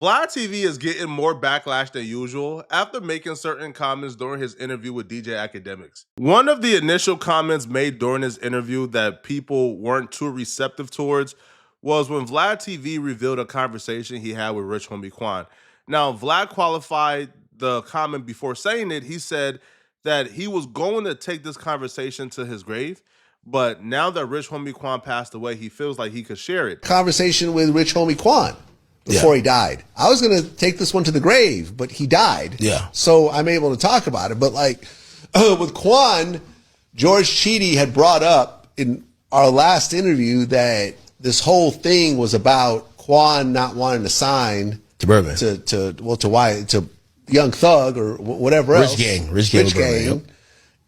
Vlad TV is getting more backlash than usual after making certain comments during his interview with DJ Akademiks. One of the initial comments made during his interview that people weren't too receptive towards was when Vlad TV revealed a conversation he had with Rich Homie Quan. Now, Vlad qualified the comment before saying it. He said that he was going to take this conversation to his grave, but now that Rich Homie Quan passed away, he feels like he could share it. Conversation with Rich Homie Quan before he died. I was going to take this one to the grave, but he died. Yeah. So I'm able to talk about it. But like with Quan, George Chidi had brought up in our last interview that this whole thing was about Quan not wanting to sign to Birdman, to Young Thug or whatever else. Rich Gang. Yep.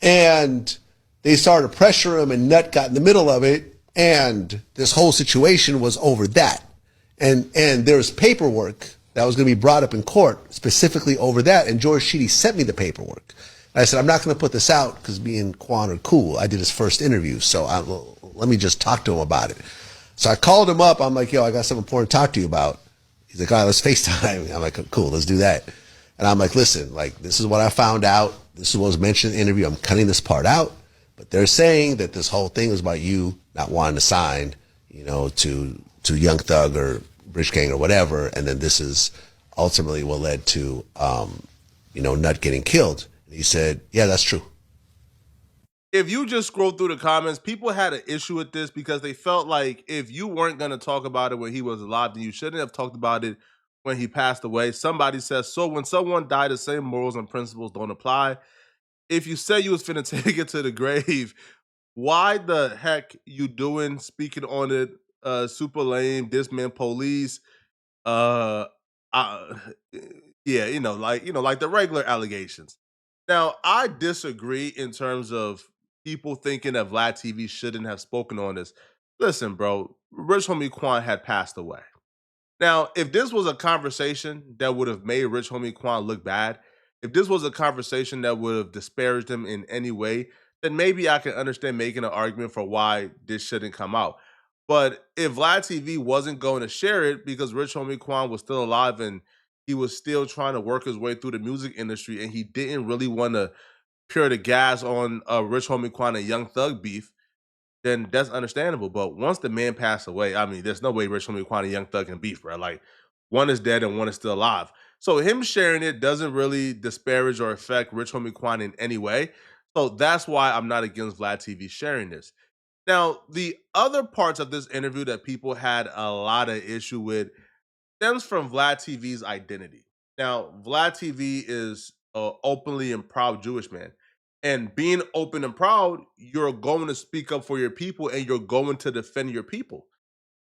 And they started to pressure him, and Nut got in the middle of it, and this whole situation was over that. And there's paperwork that was going to be brought up in court specifically over that, and George Chidi sent me the paperwork. And I said, I'm not going to put this out because me and Quan are cool. I did his first interview, so let me just talk to him about it. So I called him up. I'm like, yo, I got something important to talk to you about. He's like, all right, let's FaceTime. I'm like, cool, let's do that. And I'm like, listen, like, this is what I found out. This is what was mentioned in the interview. I'm cutting this part out. But they're saying that this whole thing was about you not wanting to sign, to Young Thug or Rich Gang or whatever. And then this is ultimately what led to, Nut getting killed. And he said, yeah, that's true. If you just scroll through the comments, people had an issue with this because they felt like if you weren't going to talk about it when he was alive, then you shouldn't have talked about it when he passed away. Somebody says, so when someone died, the same morals and principles don't apply. If you said you was finna take it to the grave, why the heck you doing speaking on it? Super lame, this man police. Yeah, like the regular allegations. Now, I disagree in terms of people thinking that Vlad TV shouldn't have spoken on this. Listen, bro, Rich Homie Quan had passed away. Now, if this was a conversation that would have made Rich Homie Quan look bad, if this was a conversation that would have disparaged him in any way, then maybe I can understand making an argument for why this shouldn't come out. But if Vlad TV wasn't going to share it because Rich Homie Quan was still alive and he was still trying to work his way through the music industry and he didn't really want to pure the gas on Rich Homie Quan and Young Thug beef, then that's understandable. But once the man passed away, I mean, there's no way Rich Homie Quan and Young Thug can beef, bro. Like, one is dead and one is still alive. So him sharing it doesn't really disparage or affect Rich Homie Quan in any way. So that's why I'm not against Vlad TV sharing this. Now, the other parts of this interview that people had a lot of issue with stems from Vlad TV's identity. Now, Vlad TV is an openly and proud Jewish man. And being open and proud, you're going to speak up for your people and you're going to defend your people.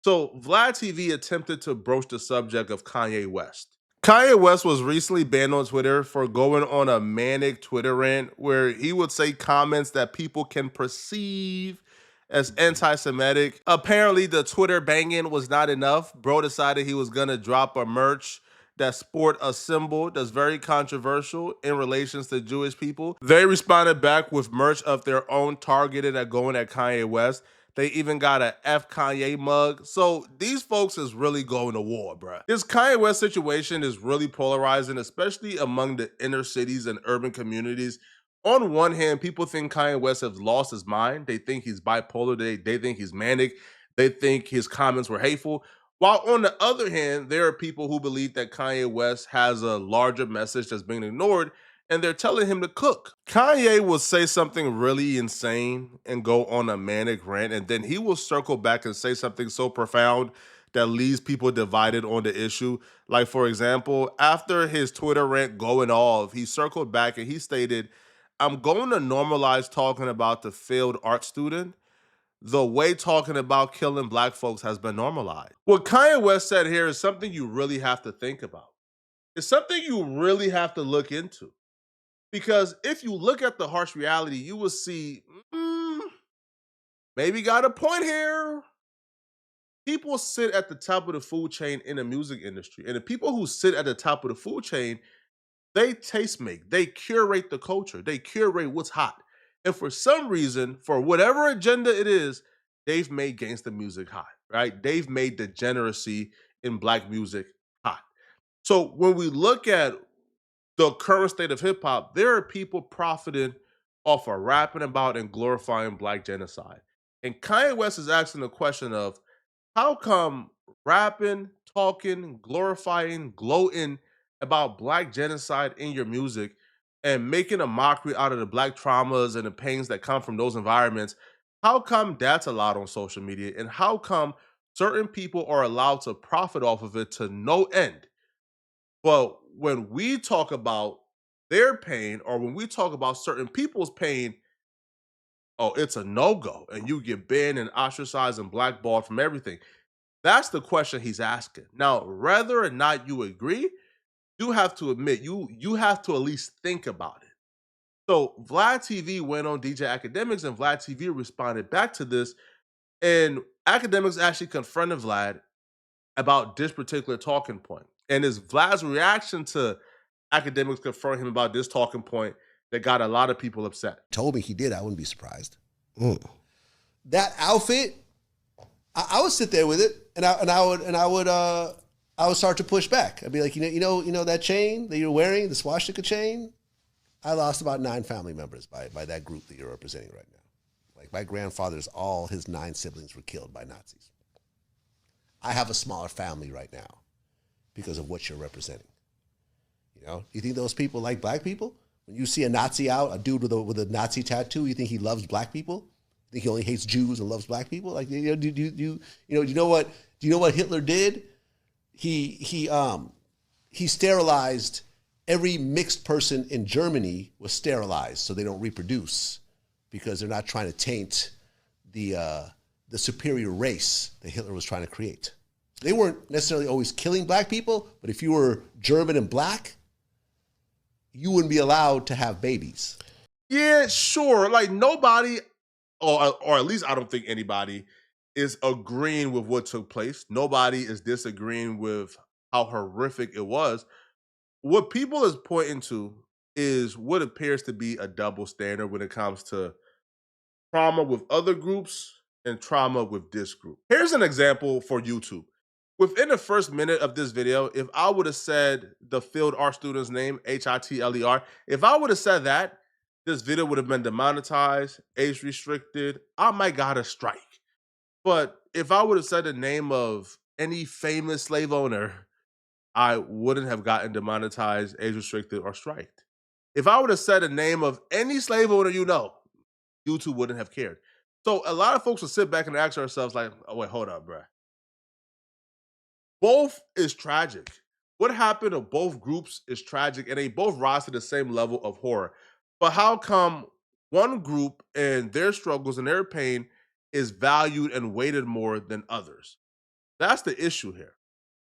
So Vlad TV attempted to broach the subject of Kanye West. Kanye West was recently banned on Twitter for going on a manic Twitter rant where he would say comments that people can perceive as anti-Semitic. Apparently, the Twitter banging was not enough. Bro decided he was gonna drop a merch that sport a symbol that's very controversial in relations to Jewish people. They responded back with merch of their own targeted at going at Kanye West. They even got a F Kanye mug. So these folks is really going to war, bruh. This Kanye West situation is really polarizing, especially among the inner cities and urban communities. On one hand, people think Kanye West has lost his mind. They think he's bipolar. They think he's manic. They think his comments were hateful. While on the other hand, there are people who believe that Kanye West has a larger message that's being ignored, and they're telling him to cook. Kanye will say something really insane and go on a manic rant, and then he will circle back and say something so profound that leaves people divided on the issue. Like, for example, after his Twitter rant going off, he circled back and he stated, I'm going to normalize talking about the failed art student the way talking about killing black folks has been normalized. What Kanye West said here is something you really have to think about. It's something you really have to look into. Because if you look at the harsh reality, you will see, maybe got a point here. People sit at the top of the food chain in the music industry. And the people who sit at the top of the food chain, they taste make, they curate the culture, they curate what's hot. And for some reason, for whatever agenda it is, they've made gangsta music hot, right? They've made degeneracy in black music hot. So when we look at the current state of hip hop, there are people profiting off of rapping about and glorifying black genocide. And Kanye West is asking the question of how come rapping, talking, glorifying, gloating about black genocide in your music and making a mockery out of the black traumas and the pains that come from those environments, how come that's allowed on social media? And how come certain people are allowed to profit off of it to no end? But when we talk about their pain or when we talk about certain people's pain, oh, it's a no-go. And you get banned and ostracized and blackballed from everything. That's the question he's asking. Now, whether or not you agree, you have to admit you have to at least think about it. So Vlad TV went on DJ Academics and Vlad TV responded back to this. And Academics actually confronted Vlad about this particular talking point. And it's Vlad's reaction to Academics confronting him about this talking point that got a lot of people upset. Told me he did, I wouldn't be surprised. That outfit, I would sit there with it, and I would start to push back. I'd be like, you know that chain that you're wearing, the swastika chain. I lost about 9 family members by that group that you're representing right now. Like my grandfather's, all his 9 siblings were killed by Nazis. I have a smaller family right now because of what you're representing. You know, you think those people like black people? When you see a Nazi out, a dude with a Nazi tattoo, you think he loves black people? You think he only hates Jews and loves black people? Like, you know, do you know what Hitler did? He sterilized every mixed person in Germany was sterilized so they don't reproduce because they're not trying to taint the superior race that Hitler was trying to create. They weren't necessarily always killing black people, but if you were German and black, you wouldn't be allowed to have babies. Yeah, sure. Like nobody, or at least I don't think anybody is agreeing with what took place. Nobody is disagreeing with how horrific it was. What people is pointing to is what appears to be a double standard when it comes to trauma with other groups and trauma with this group. Here's an example for YouTube. Within the first minute of this video, if I would have said the field art student's name, Hitler, if I would have said that, this video would have been demonetized, age restricted. I might got a strike. But if I would have said the name of any famous slave owner, I wouldn't have gotten demonetized, age restricted, or striked. If I would have said the name of any slave owner you know, YouTube wouldn't have cared. So a lot of folks will sit back and ask ourselves, like, oh, wait, hold up, bruh. Both is tragic. What happened to both groups is tragic, and they both rise to the same level of horror. But how come one group and their struggles and their pain is valued and weighted more than others? That's the issue here.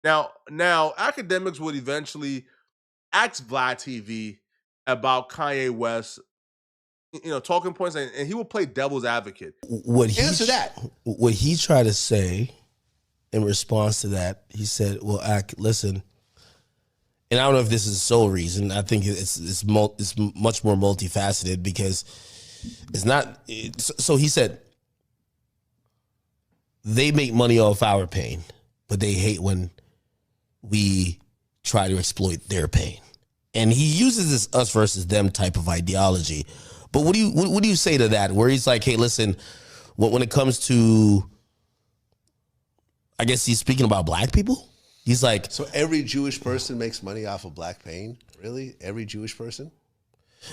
Now, academics would eventually ask Vlad TV about Kanye West, talking points, and he will play devil's advocate. Answer that. What he tried to say in response to that, he said, "Well, listen." And I don't know if this is the sole reason. I think it's much more multifaceted because it's not. So he said, they make money off our pain, but they hate when we try to exploit their pain. And he uses this us versus them type of ideology. But what do you say to that? Where he's like, hey, listen, when it comes to, I guess he's speaking about black people. He's like, so every Jewish person makes money off of black pain? Really? Every Jewish person?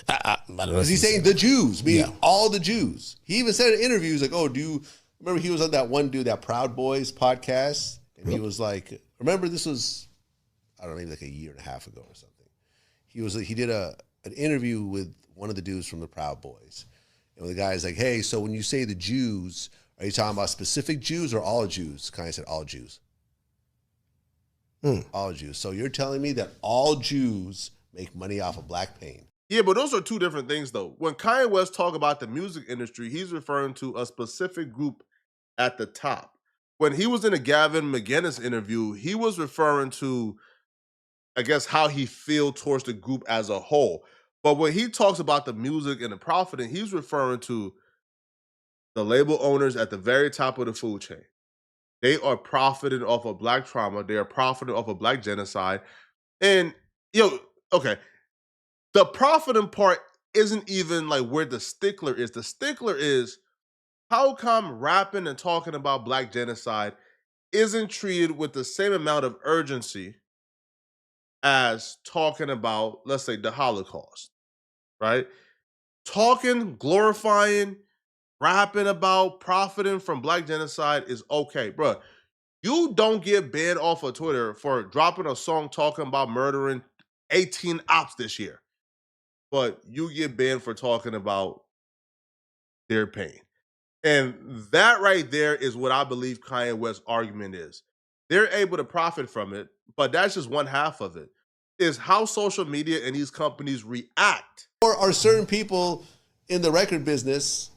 I don't know. Because he's saying the Jews, meaning all the Jews. He even said in interviews, like, oh, do you remember he was on that one dude, that Proud Boys podcast? And he was like, remember this was, I don't know, maybe like a year and a half ago or something. He did an interview with one of the dudes from the Proud Boys. And the guy's like, hey, so when you say the Jews, are you talking about specific Jews or all Jews? Kanye said all Jews. All Jews. So you're telling me that all Jews make money off of black pain? Yeah, but those are two different things, though. When Kanye West talk about the music industry, he's referring to a specific group at the top. When he was in a Gavin McInnes interview, he was referring to, I guess, how he feel towards the group as a whole. But when he talks about the music and the profiting, he's referring to the label owners at the very top of the food chain. They are profiting off of black trauma. They are profiting off of black genocide. And okay, the profiting part isn't even like where the stickler is. The stickler is how come rapping and talking about black genocide isn't treated with the same amount of urgency as talking about, let's say, the Holocaust, right? Talking, glorifying, rapping about profiting from black genocide is okay, bro. You don't get banned off of Twitter for dropping a song talking about murdering 18 ops this year, but you get banned for talking about their pain. And that right there is what I believe Kanye West's argument is. They're able to profit from it, but that's just one half of it. Is how social media and these companies react. Or are certain people in the record business,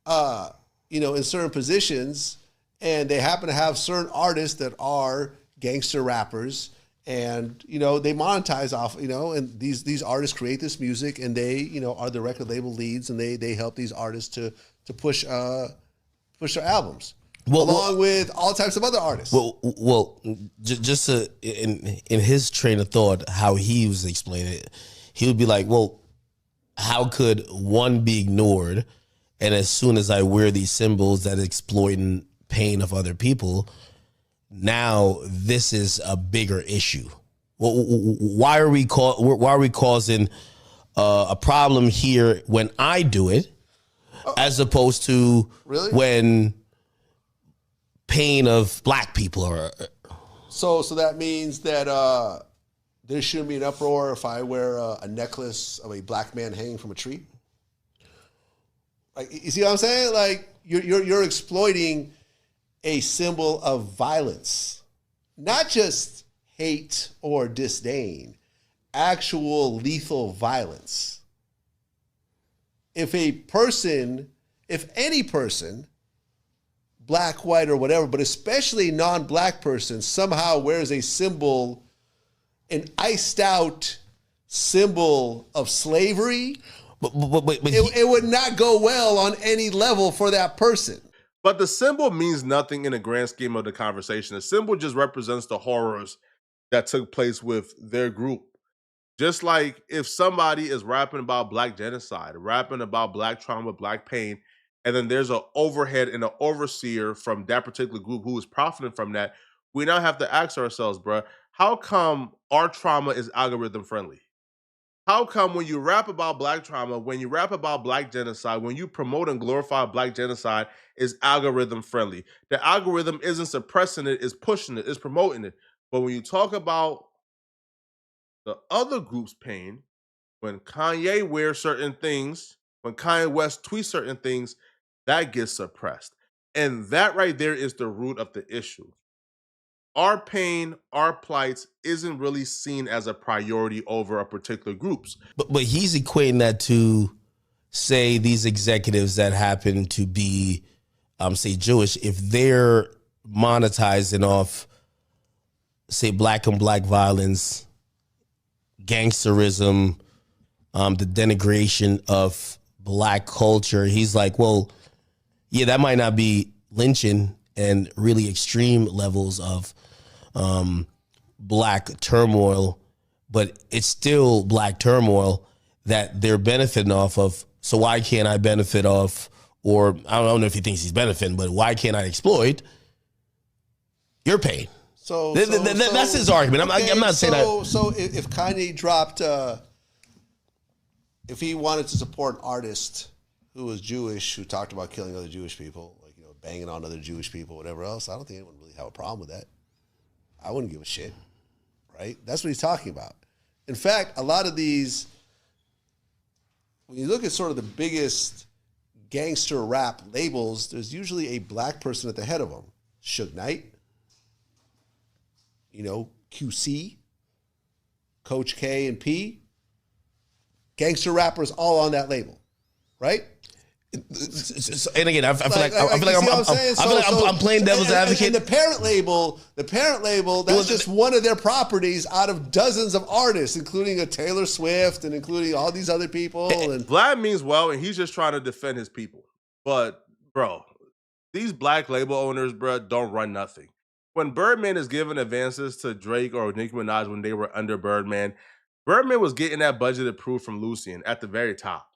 in certain positions, and they happen to have certain artists that are gangster rappers, and they monetize off, and these artists create this music, and they are the record label leads, and they help these artists to push their albums, along with all types of other artists. Just in his train of thought, how he was explaining it, he would be like, well, how could one be ignored? And as soon as I wear these symbols that exploiting pain of other people, now this is a bigger issue. Why are we causing a problem here when I do it, as opposed to when pain of black people are? So that means that there shouldn't be an uproar if I wear a necklace of a black man hanging from a tree. Like, you see what I'm saying? Like you're exploiting a symbol of violence, not just hate or disdain, actual lethal violence. If any person, black, white, or whatever, but especially non-black person, somehow wears a symbol, an iced out symbol of slavery, but it would not go well on any level for that person. But the symbol means nothing in the grand scheme of the conversation. The symbol just represents the horrors that took place with their group. Just like if somebody is rapping about black genocide, rapping about black trauma, black pain, and then there's an overhead and an overseer from that particular group who is profiting from that, we now have to ask ourselves, bruh, how come our trauma is algorithm friendly? How come when you rap about black trauma, when you rap about black genocide, when you promote and glorify black genocide, is algorithm friendly? The algorithm isn't suppressing it, it's pushing it, it's promoting it. But when you talk about the other group's pain, when Kanye wears certain things, when Kanye West tweets certain things, that gets suppressed. And that right there is the root of the issue. Our pain, our plights isn't really seen as a priority over a particular groups. But he's equating that to, say, these executives that happen to be, say, Jewish, if they're monetizing off, say, black on black violence, gangsterism, the denigration of black culture, he's like, well, yeah, that might not be lynching and really extreme levels of black turmoil, but it's still black turmoil that they're benefiting off of. So why can't I benefit off, or I don't know if he thinks he's benefiting, but why can't I exploit your pain? So that's his argument. I'm not saying that. So if Kanye dropped, if he wanted to support an artist who was Jewish, who talked about killing other Jewish people, like, banging on other Jewish people, whatever else, I don't think anyone would really have a problem with that. I wouldn't give a shit, right? That's what he's talking about. In fact, a lot of these, when you look at sort of the biggest gangster rap labels, there's usually a black person at the head of them. Suge Knight, QC, Coach K and P, gangster rappers all on that label, right? And again, I feel like I'm playing devil's advocate. And the parent label, that's just one of their properties out of dozens of artists, including a Taylor Swift and including all these other people. And Vlad means well, and he's just trying to defend his people. But, bro, these black label owners, bro, don't run nothing. when Birdman is giving advances to Drake or Nicki Minaj when they were under Birdman, Birdman was getting that budget approved from Lucian at the very top.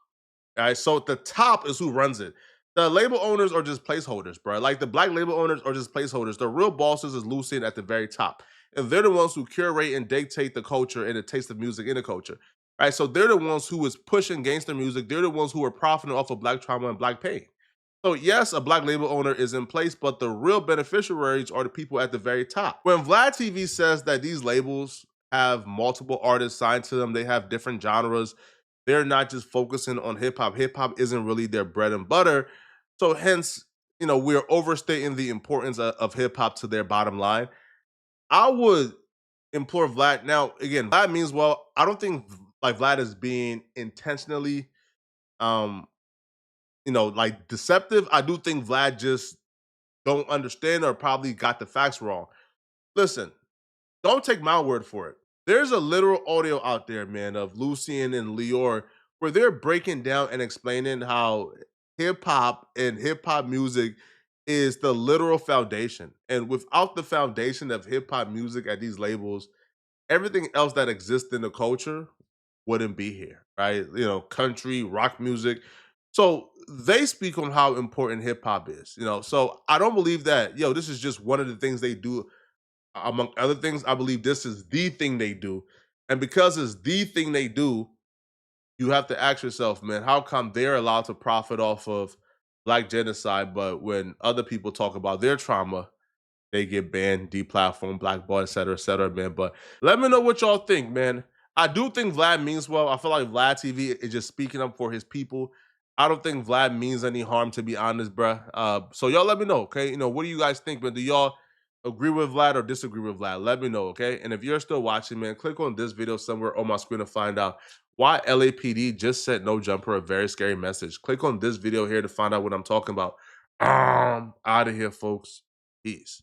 All right, so the top is who runs it. The label owners are just placeholders, bro. Like the black label owners are just placeholders. The real bosses is Lucian at the very top, and they're the ones who curate and dictate the culture and the taste of music in the culture. Right, so they're the ones who is pushing gangster music. They're the ones who are profiting off of black trauma and black pain. So yes, a black label owner is in place, but the real beneficiaries are the people at the very top. When Vlad TV says that these labels have multiple artists signed to them, they have different genres, they're not just focusing on hip hop. Hip hop isn't really their bread and butter. So hence, we're overstating the importance of hip hop to their bottom line. I would implore Vlad. Now, again, Vlad means well. I don't think like Vlad is being intentionally um, like deceptive. I do think Vlad just don't understand or probably got the facts wrong. Listen, don't take my word for it. There's a literal audio out there, man, of Lucian and Lior where they're breaking down and explaining how hip hop music is the literal foundation. And without the foundation of hip hop music at these labels, everything else that exists in the culture wouldn't be here, right? Country, rock music. So they speak on how important hip hop is. So I don't believe that, this is just one of the things they do among other things. I believe this is the thing they do. And because it's the thing they do, you have to ask yourself, man, how come they're allowed to profit off of black genocide, but when other people talk about their trauma, they get banned, deplatformed, blackballed, et cetera, man. But let me know what y'all think, man. I do think Vlad means well. I feel like Vlad TV is just speaking up for his people. I don't think Vlad means any harm, to be honest, bruh. So y'all let me know, okay? What do you guys think, man? Do y'all agree with Vlad or disagree with Vlad? Let me know, okay? And if you're still watching, man, click on this video somewhere on my screen to find out why LAPD just sent No Jumper a very scary message. Click on this video here to find out what I'm talking about. Out of here, folks. Peace.